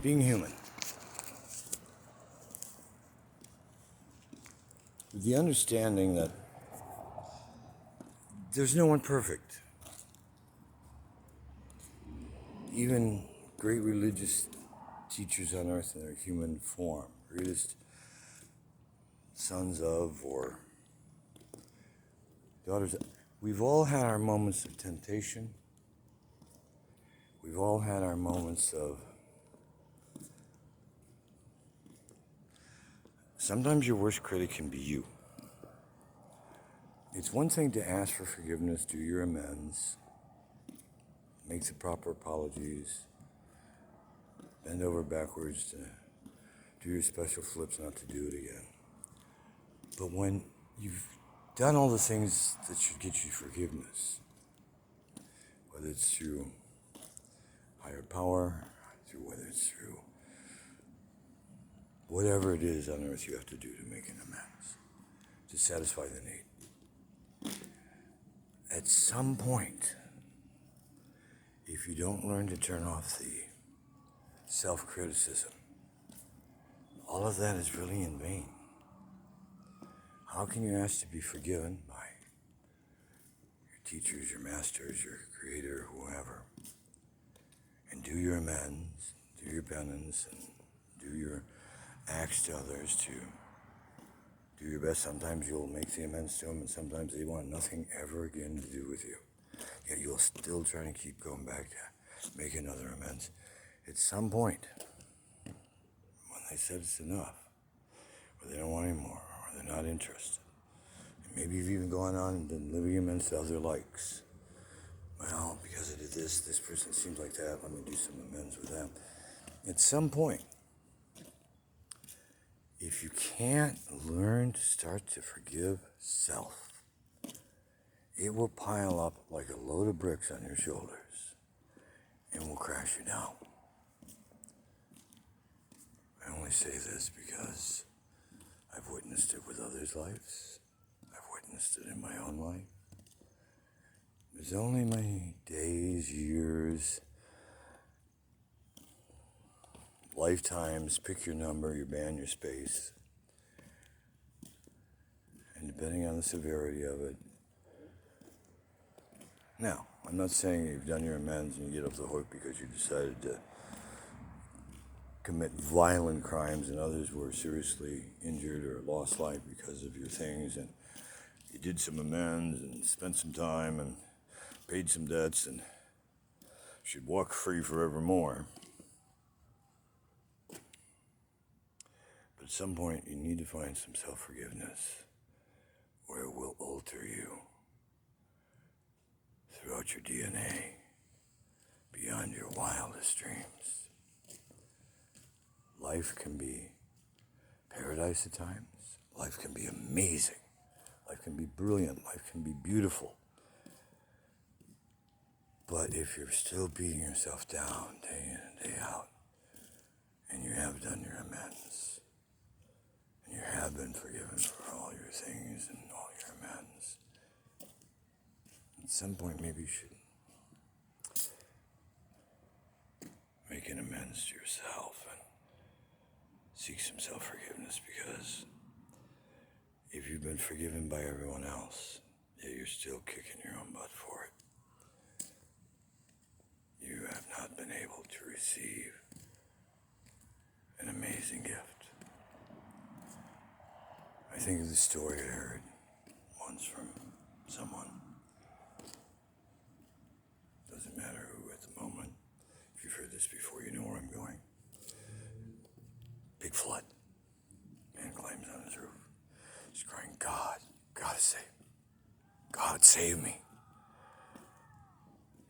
being human. With the understanding that there's no one perfect. Even great religious teachers on earth in their human form, greatest sons of or daughters, we've all had our moments of temptation. We've all had our moments of sometimes your worst critic can be you. It's one thing to ask for forgiveness, do your amends, make the proper apologies, bend over backwards to do your special flips not to do it again. But when you've done all the things that should get you forgiveness, whether it's through higher power, whether it's through whatever it is on earth you have to do to make an amends, to satisfy the need. At some point, if you don't learn to turn off the self-criticism, all of that is really in vain. How can you ask to be forgiven by your teachers, your masters, your creator, whoever, and do your amends, do your penance, and do your acts to others to do your best? Sometimes you'll make the amends to them, and sometimes they want nothing ever again to do with you. Yet you'll still try to keep going back to make another amends. At some point, when they said it's enough, or they don't want any more, or they're not interested, and maybe you've even gone on and been living amends to other likes. Well, because I did this person seems like that, let me do some amends with them. At some point, if you can't learn to start to forgive self, it will pile up like a load of bricks on your shoulders and will crash you down. I only say this because I've witnessed it with others' lives. I've witnessed it in my own life. There's only many days, years, lifetimes, pick your number, your band, your space. And depending on the severity of it. Now, I'm not saying you've done your amends and you get off the hook because you decided to commit violent crimes and others were seriously injured or lost life because of your things, and you did some amends and spent some time and paid some debts and should walk free forevermore. But at some point you need to find some self-forgiveness where it will alter you throughout your DNA, beyond your wildest dreams. Life can be paradise at times. Life can be amazing. Life can be brilliant. Life can be beautiful. But if you're still beating yourself down day in and day out, and you have done your amends, and you have been forgiven for all your things and all your amends, at some point maybe you should make an amends to yourself and seek some self-forgiveness, because if you've been forgiven by everyone else, yet you're still kicking your own butt for it, you have not been able to receive an amazing gift. I think of the story I heard once from someone. Doesn't matter who at the moment. If you've heard this before, you know where I'm going. Big flood. Man climbs on his roof. He's crying, God, God save me. God save me.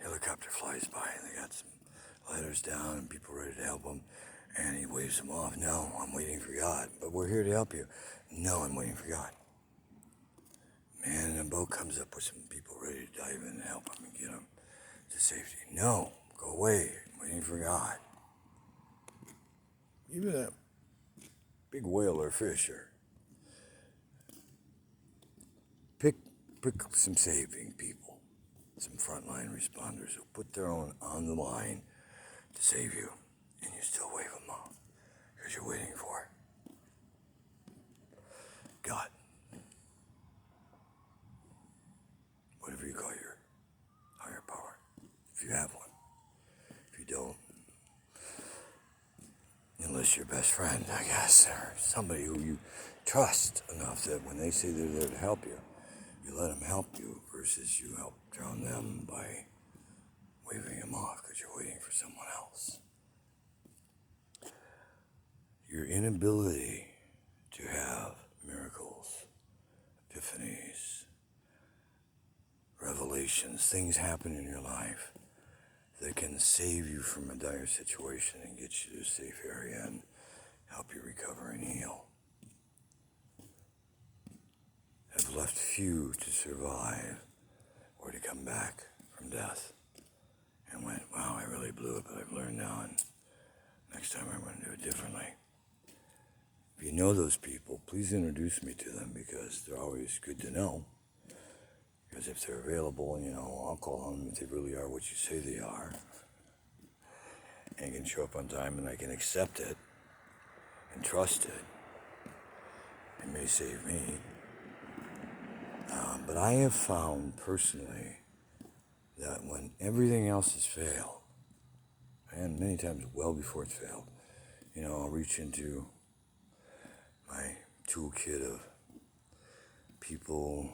Helicopter flies by and they got some ladders down and people ready to help him. And he waves them off. No, I'm waiting for God. But we're here to help you. No, I'm waiting for God. Man in a boat comes up with some people ready to dive in and help him and get him to safety. No, go away. I'm waiting for God. Even a big whale or fish or pick some saving people, some frontline responders who put their own on the line to save you, and you still wave them unless your best friend, I guess, or somebody who you trust enough that when they say they're there to help you, you let them help you versus you help drown them by waving them off because you're waiting for someone else. Your inability to have miracles, epiphanies, revelations, things happen in your life that can save you from a dire situation and get you to a safe area and help you recover and heal, have left few to survive or to come back from death and went, wow, I really blew it, but I've learned now, and next time I'm going to do it differently. If you know those people, please introduce me to them because they're always good to know. Because if they're available, I'll call on them if they really are what you say they are. And can show up on time and I can accept it and trust it. It may save me. But I have found personally that when everything else has failed, and many times well before it's failed, I'll reach into my toolkit of people,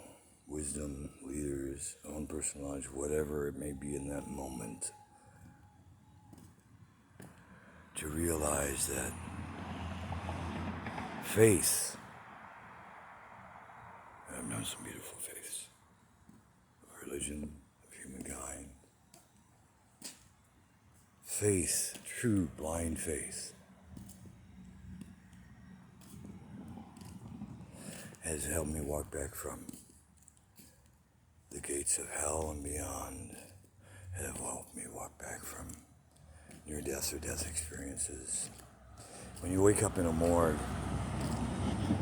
wisdom, leaders, own personal knowledge, whatever it may be in that moment, to realize that faith, and I've known some beautiful faiths, of religion, of humankind, faith, true blind faith, has helped me walk back from the gates of hell and beyond, have helped me walk back from near-death or death experiences. When you wake up in a morgue,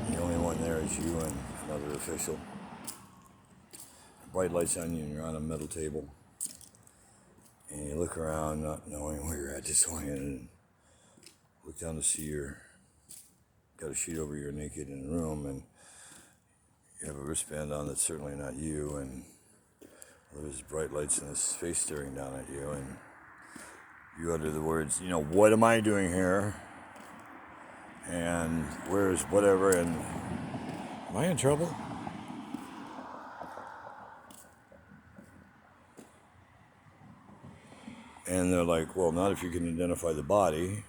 the only one there is you and another official. Bright lights on you and you're on a metal table. And you look around not knowing where you're at, just going in and look down to see got a sheet over your naked in the room, and you have a wristband on that's certainly not you, and there's bright lights and this face staring down at you, and you utter the words, what am I doing here? And where's whatever, and am I in trouble? And they're like, well, not if you can identify the body.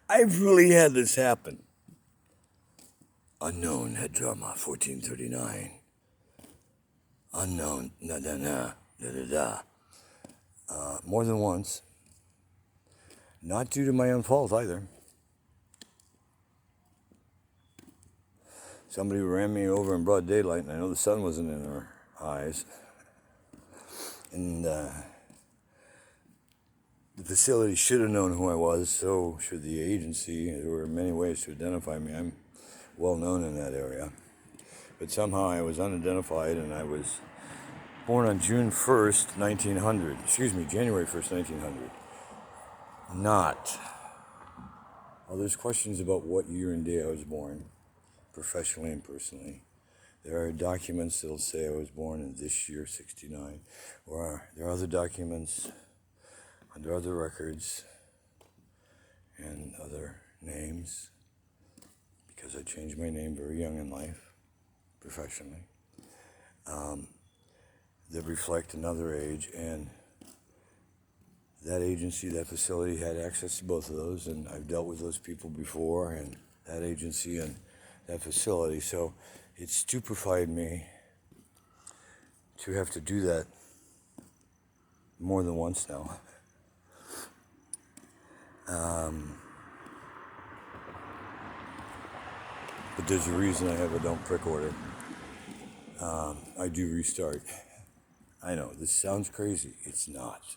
I've really had this happen. Unknown head trauma, 1439. Unknown, more than once. Not due to my own fault either. Somebody ran me over in broad daylight, and I know the sun wasn't in her eyes. And the facility should have known who I was, so should the agency. There were many ways to identify me. I'm well known in that area. But somehow I was unidentified, and I was born on June 1st, 1900. January 1st, 1900. Not. Well, there's questions about what year and day I was born, professionally and personally. There are documents that'll say I was born in this year, 69. Or there are other documents under other records and other names, because I changed my name very young in life, professionally, that reflect another age, and that agency, that facility had access to both of those, and I've dealt with those people before, and that agency and that facility, so it stupefied me to have to do that more than once now. But there's a reason I have a don't prick order. I do restart. I know, this sounds crazy. It's not.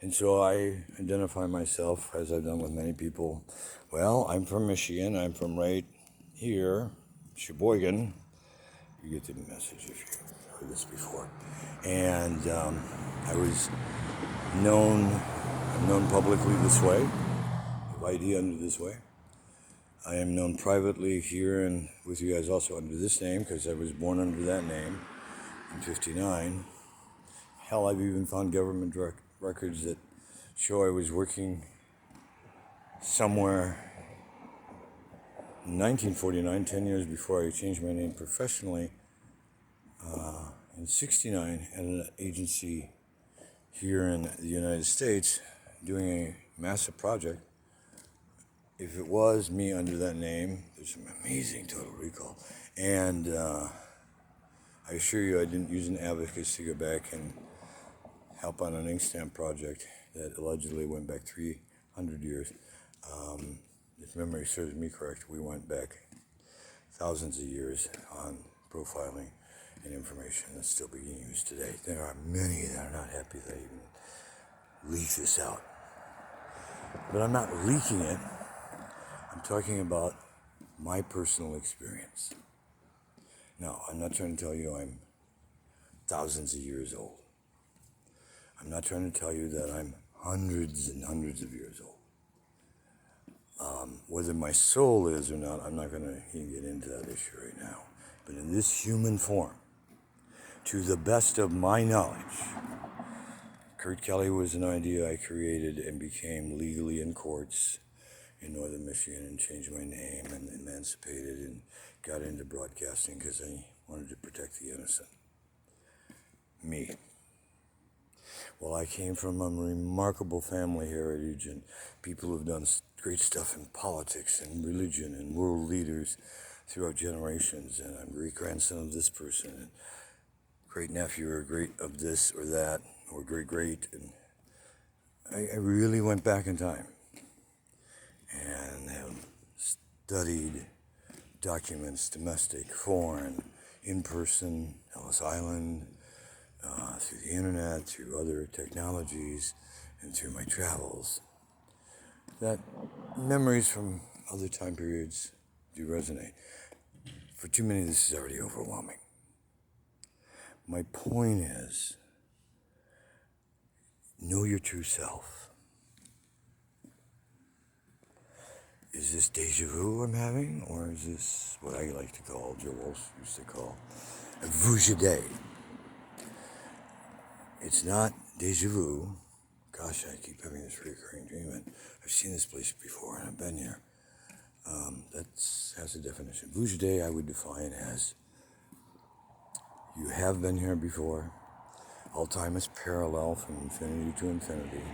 And so I identify myself, as I've done with many people. Well, I'm from Michigan. I'm from right here, Sheboygan. You get the message if you've heard this before. And I was known publicly this way, of ID under this way. I am known privately here and with you guys also under this name, because I was born under that name in 59. Hell, I've even found government records that So I was working somewhere in 1949, 10 years before I changed my name professionally, in 69 at an agency here in the United States doing a massive project. If it was me under that name, there's some amazing Total Recall. And I assure you I didn't use an abacus to go back and help on an ink stamp project that allegedly went back 300 years. If memory serves me correct, we went back thousands of years on profiling and information that's still being used today. There are many that are not happy that I even leak this out. But I'm not leaking it. I'm talking about my personal experience. Now, I'm not trying to tell you I'm thousands of years old. I'm not trying to tell you that I'm hundreds and hundreds of years old. Whether my soul is or not, I'm not going to get into that issue right now. But in this human form, to the best of my knowledge, Kurt Kelly was an idea I created and became legally in courts in northern Michigan and changed my name and emancipated and got into broadcasting because I wanted to protect the innocent. Me. Well, I came from a remarkable family heritage and people who've done great stuff in politics and religion and world leaders throughout generations. And I'm great-grandson of this person and great-nephew or great of this or that or great-great. And I really went back in time and have studied documents, domestic, foreign, in-person, Ellis Island, through the internet, through other technologies, and through my travels, that memories from other time periods do resonate. For too many, this is already overwhelming. My point is, know your true self. Is this deja vu I'm having, or is this what I like to call, Joe Walsh used to call, a vujaday? It's not deja vu. Gosh, I keep having this recurring dream, and I've seen this place before, and I've been here. That has a definition. Vujaday I would define as you have been here before. All time is parallel from infinity to infinity,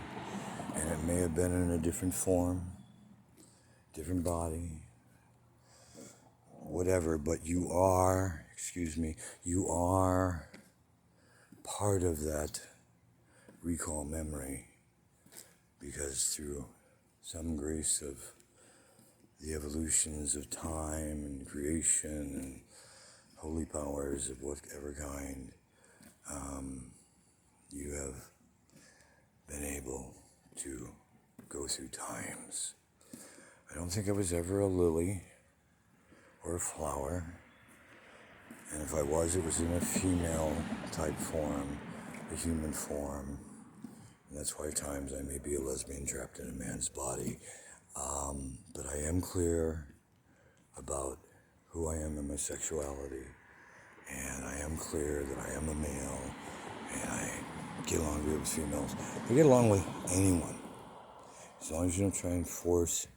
and it may have been in a different form, different body, whatever, but you are part of that recall memory, because through some grace of the evolutions of time and creation and holy powers of whatever kind, you have been able to go through times. I don't think I was ever a lily or a flower, and if I was, it was in a female type form, a human form, and that's why at times I may be a lesbian trapped in a man's body, but I am clear about who I am in my sexuality, and I am clear that I am a male, and I get along good with females. I get along with anyone, as long as you don't try and force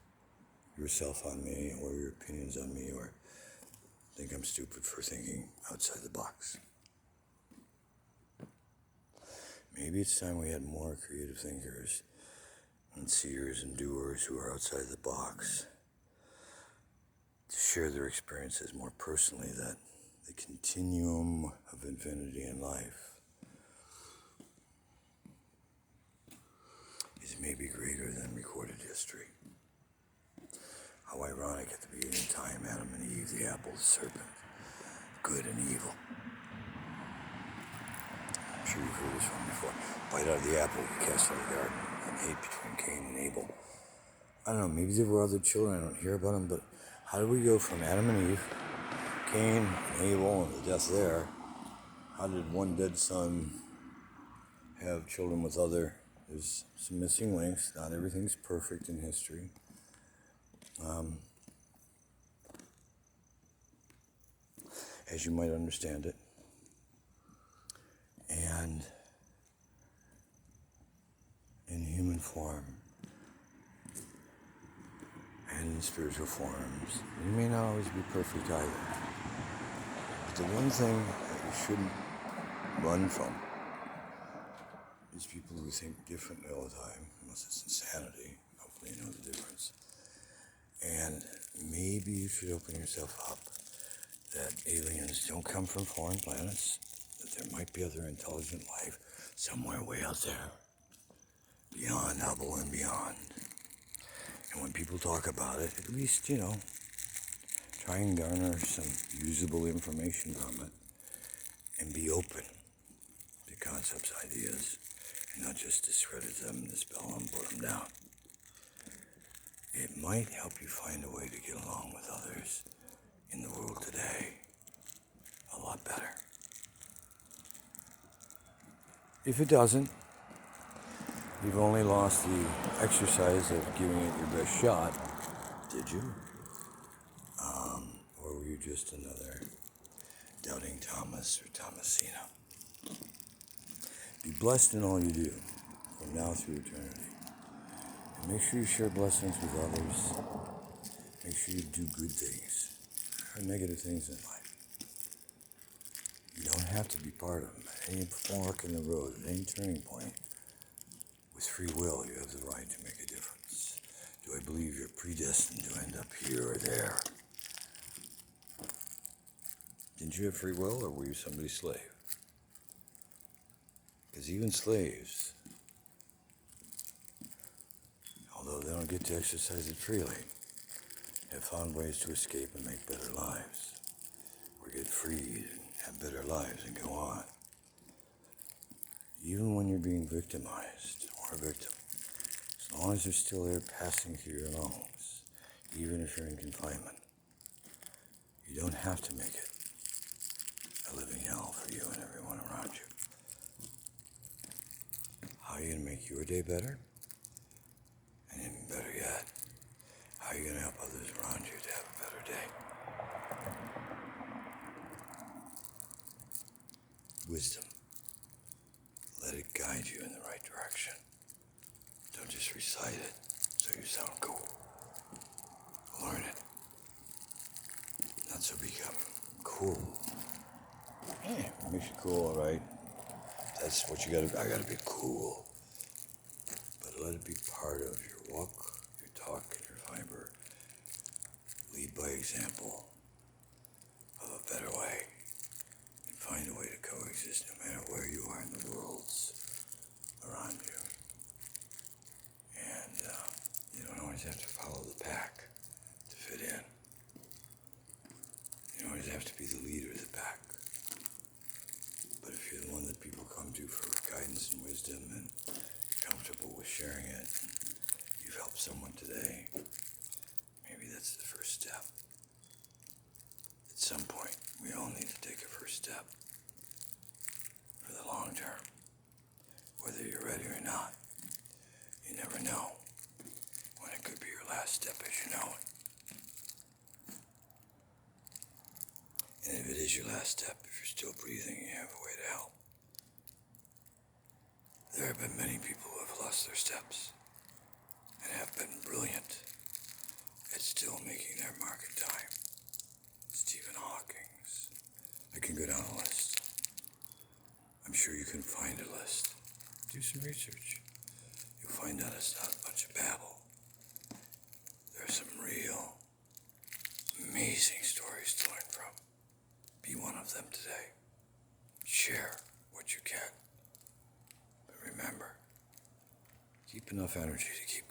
yourself on me or your opinions on me or think I'm stupid for thinking outside the box. Maybe it's time we had more creative thinkers and seers and doers who are outside the box to share their experiences more personally, that the continuum of infinity in life is maybe greater than recorded history. How ironic, at the beginning of time, Adam and Eve, the apple, the serpent, good and evil. I'm sure you've heard this one before. Bite out of the apple, you cast out of the garden, and hate between Cain and Abel. I don't know, maybe there were other children, I don't hear about them, but how did we go from Adam and Eve, Cain, and Abel, and the death there? How did one dead son have children with other? There's some missing links. Not everything's perfect in history. As you might understand it. And in human form and in spiritual forms. You may not always be perfect either. But the one thing that you shouldn't run from is people who think differently all the time, unless it's insanity. Hopefully you know the difference. And maybe you should open yourself up that aliens don't come from foreign planets, that there might be other intelligent life somewhere way out there, beyond Hubble and beyond. And when people talk about it, at least, try and garner some usable information from it and be open to concepts, ideas, and not just discredit them, dispel them, put them down. It might help you find a way to get along with others in the world today a lot better. If it doesn't, you've only lost the exercise of giving it your best shot, did you? Or were you just another doubting Thomas or Thomasina? Be blessed in all you do, from now through eternity. And make sure you share blessings with others. Make sure you do good things or negative things in life. You don't have to be part of them. At any fork in the road, at any turning point, with free will, you have the right to make a difference. Do I believe you're predestined to end up here or there? Didn't you have free will, or were you somebody's slave? Because even slaves, although they don't get to exercise it freely, have found ways to escape and make better lives, or get freed and have better lives and go on. Even when you're being victimized or a victim, as long as there's still air passing through your lungs, even if you're in confinement, you don't have to make it a living hell for you and everyone around you. How are you going to make your day better? And even better yet, how are you going to help others around you to have a better day? Wisdom. Let it guide you in the right direction. Don't just recite it so you sound cool. Learn it. Not so become cool. Yeah, makes you cool, all right. That's what you gotta, I gotta be cool. But let it be part of your walk, your talk, and your fiber. Lead by example of a better way. And find a way to coexist no matter where you are in the worlds around you. And you don't always have to follow the pack to fit in. You don't always have to be the leader of the pack. But if you're the one that people come to for guidance and wisdom and you're comfortable with sharing it, and you've helped someone today, maybe that's the first step. At some point, we all need to take a first step for the long term, whether you're ready or not. You never know when it could be your last step as you know it. And if it is your last step, if you're still breathing, you have a way to help. There have been many people who have lost their steps and have been brilliant at still making their mark in time. Stephen Hawking. I can go down a list. I'm sure you can find a list. Do some research. You'll find out it's not a bunch of babble. There are some real, amazing stories to learn from. Be one of them today. Share what you can. But remember, keep enough energy to keep